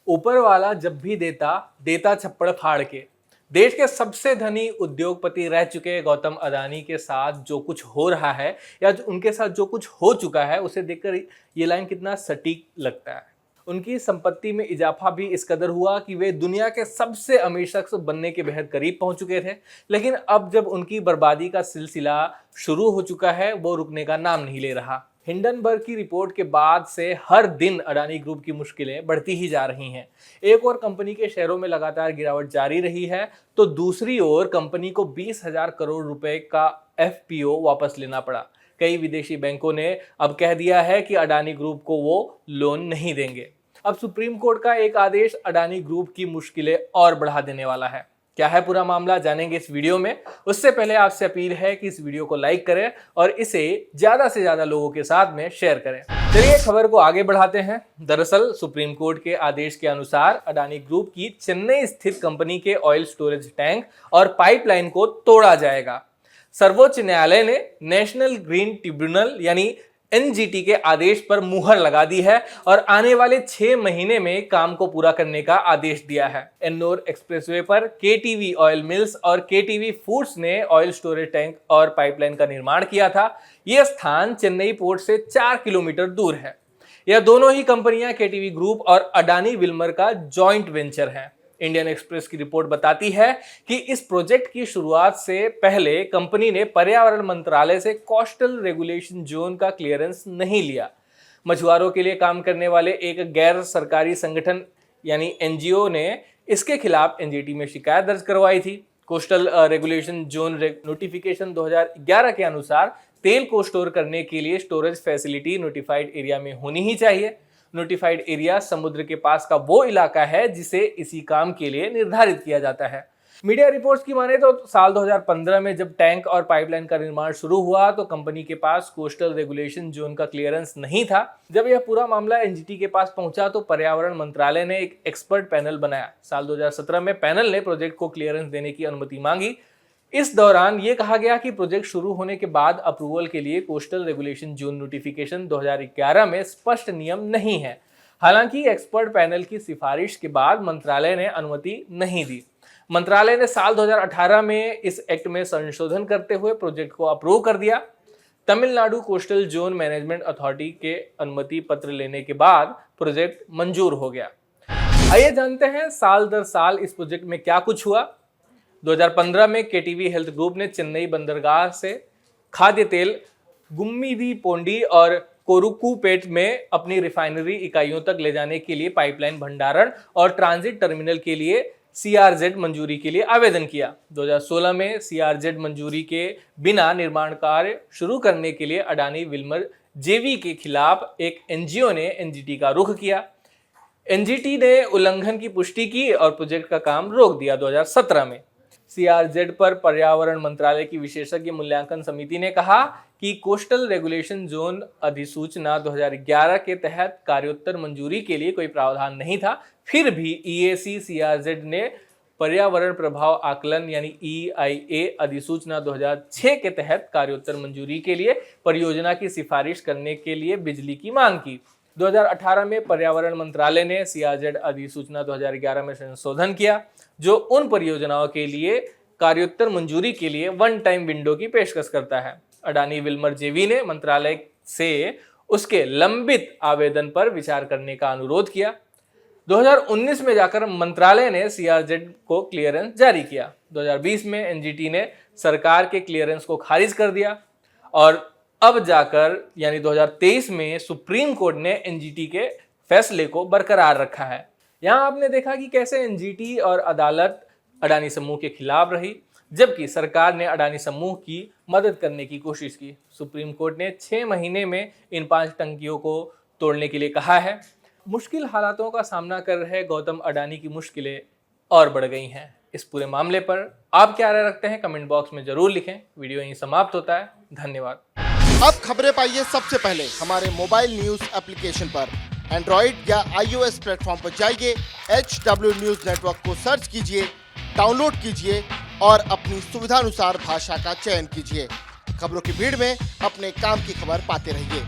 ऊपर वाला जब भी देता देता छप्पड़ फाड़ के। देश के सबसे धनी उद्योगपति रह चुके गौतम अडानी के साथ जो कुछ हो रहा है या उनके साथ जो कुछ हो चुका है, उसे देखकर ये लाइन कितना सटीक लगता है। उनकी संपत्ति में इजाफा भी इस कदर हुआ कि वे दुनिया के सबसे अमीर शख्स बनने के बेहद करीब पहुंच चुके थे। लेकिन अब जब उनकी बर्बादी का सिलसिला शुरू हो चुका है, वो रुकने का नाम नहीं ले रहा। हिंडनबर्ग की रिपोर्ट के बाद से हर दिन अडानी ग्रुप की मुश्किलें बढ़ती ही जा रही हैं। एक और कंपनी के शेयरों में लगातार गिरावट जारी रही है, तो दूसरी ओर कंपनी को 20,000 करोड़ रुपए का एफपीओ वापस लेना पड़ा। कई विदेशी बैंकों ने अब कह दिया है कि अडानी ग्रुप को वो लोन नहीं देंगे। अब सुप्रीम कोर्ट का एक आदेश अडानी ग्रुप की मुश्किलें और बढ़ा देने वाला है। क्या है पूरा मामला, जानेंगे इस वीडियो में। उससे पहले आपसे अपील है कि इस वीडियो को लाइक करें और इसे ज्यादा से ज्यादा लोगों के साथ में शेयर करें। चलिए खबर को आगे बढ़ाते हैं। दरअसल सुप्रीम कोर्ट के आदेश के अनुसार अडानी ग्रुप की चेन्नई स्थित कंपनी के ऑयल स्टोरेज टैंक और पाइपलाइन को तोड़ा जाएगा। सर्वोच्च न्यायालय ने नेशनल ग्रीन ट्रिब्यूनल यानी एनजीटी के आदेश पर मुहर लगा दी है और आने वाले 6 महीने में काम को पूरा करने का आदेश दिया है। एन्नोर एक्सप्रेसवे पर केटीवी ऑयल मिल्स और केटीवी फूड्स ने ऑयल स्टोरेज टैंक और पाइपलाइन का निर्माण किया था। यह स्थान चेन्नई पोर्ट से 4 किलोमीटर दूर है। यह दोनों ही कंपनियां केटीवी ग्रुप और अडानी विल्मर का जॉइंट वेंचर है। इंडियन एक्सप्रेस की रिपोर्ट बताती है कि इस प्रोजेक्ट की शुरुआत से पहले कंपनी ने पर्यावरण मंत्रालय से कोस्टल रेगुलेशन जोन का क्लियरेंस नहीं लिया। मछुआरों के लिए काम करने वाले एक गैर सरकारी संगठन यानी एनजीओ ने इसके खिलाफ एनजीटी में शिकायत दर्ज करवाई थी। कोस्टल रेगुलेशन जोन नोटिफिकेशन 2011 के अनुसार तेल को स्टोर करने के लिए स्टोरेज फैसिलिटी नोटिफाइड एरिया में होनी ही चाहिए। नोटिफाइड एरिया समुद्र के पास का वो इलाका है जिसे इसी काम के लिए निर्धारित किया जाता है। मीडिया रिपोर्ट्स की माने तो साल 2015 में जब टैंक और पाइपलाइन का निर्माण शुरू हुआ तो कंपनी के पास कोस्टल रेगुलेशन जोन का क्लियरेंस नहीं था। जब यह पूरा मामला एनजीटी के पास पहुंचा तो पर्यावरण मंत्रालय ने एक एक्सपर्ट पैनल बनाया। साल 2017 में पैनल ने प्रोजेक्ट को क्लियरेंस देने की अनुमति मांगी। इस दौरान यह कहा गया कि प्रोजेक्ट शुरू होने के बाद अप्रूवल के लिए कोस्टल रेगुलेशन जोन नोटिफिकेशन 2011 में स्पष्ट नियम नहीं है। हालांकि एक्सपर्ट पैनल की सिफारिश के बाद मंत्रालय ने अनुमति नहीं दी। मंत्रालय ने साल 2018 में इस एक्ट में संशोधन करते हुए प्रोजेक्ट को अप्रूव कर दिया। Tamil Nadu coastal zone management authority के अनुमति पत्र लेने के बाद प्रोजेक्ट मंजूर हो गया। आइए जानते हैं साल दर साल इस प्रोजेक्ट में क्या कुछ हुआ। 2015 में केटीवी हेल्थ ग्रुप ने चेन्नई बंदरगाह से खाद्य तेल गुम्मीदी पोंडी और कोरुकुपेट में अपनी रिफाइनरी इकाइयों तक ले जाने के लिए पाइपलाइन भंडारण और ट्रांजिट टर्मिनल के लिए सीआरजेड मंजूरी के लिए आवेदन किया। 2016 में सीआरजेड मंजूरी के बिना निर्माण कार्य शुरू करने के लिए अडानी विल्मर जेवी के खिलाफ एक एनजीओ ने एनजीटी का रुख किया। एनजीटी ने उल्लंघन की पुष्टि की और प्रोजेक्ट का काम रोक दिया। 2017 में सीआरजेड पर पर्यावरण मंत्रालय की विशेषज्ञ मूल्यांकन समिति ने कहा कि कोस्टल रेगुलेशन जोन अधिसूचना 2011 के तहत कार्योत्तर मंजूरी के लिए कोई प्रावधान नहीं था। फिर भी ईएसी सीआरजेड ने पर्यावरण प्रभाव आकलन यानी EIA अधिसूचना 2006 के तहत कार्योत्तर मंजूरी के लिए परियोजना की सिफारिश करने के लिए बिजली की मांग की। 2018 में पर्यावरण मंत्रालय ने सीआरजेड अधिसूचना 2011 में संशोधन किया, जो उन परियोजनाओं के लिए कार्योत्तर मंजूरी के लिए वन टाइम विंडो की पेशकश करता है। अडानी विल्मर जेवी ने मंत्रालय से उसके लंबित आवेदन पर विचार करने का अनुरोध किया। 2019 में जाकर मंत्रालय ने सीआरजेड को क्लियरेंस जारी किया। 2020 में एनजीटी ने सरकार के क्लियरेंस को खारिज कर दिया और अब जाकर यानी 2023 में सुप्रीम कोर्ट ने एनजीटी के फैसले को बरकरार रखा है। यहाँ आपने देखा कि कैसे एनजीटी और अदालत अडानी समूह के खिलाफ रही, जबकि सरकार ने अडानी समूह की मदद करने की कोशिश की। सुप्रीम कोर्ट ने 6 महीने में इन 5 टंकियों को तोड़ने के लिए कहा है। मुश्किल हालातों का सामना कर रहे गौतम अडानी की मुश्किलें और बढ़ गई हैं। इस पूरे मामले पर आप क्या राय रखते हैं, कमेंट बॉक्स में जरूर लिखें। वीडियो यहीं समाप्त होता है। धन्यवाद। अब खबरें पाइए सबसे पहले हमारे मोबाइल न्यूज एप्लीकेशन पर। एंड्रॉइड या iOS प्लेटफॉर्म पर जाइए, HW न्यूज नेटवर्क को सर्च कीजिए, डाउनलोड कीजिए और अपनी सुविधानुसार भाषा का चयन कीजिए। खबरों की भीड़ में अपने काम की खबर पाते रहिए।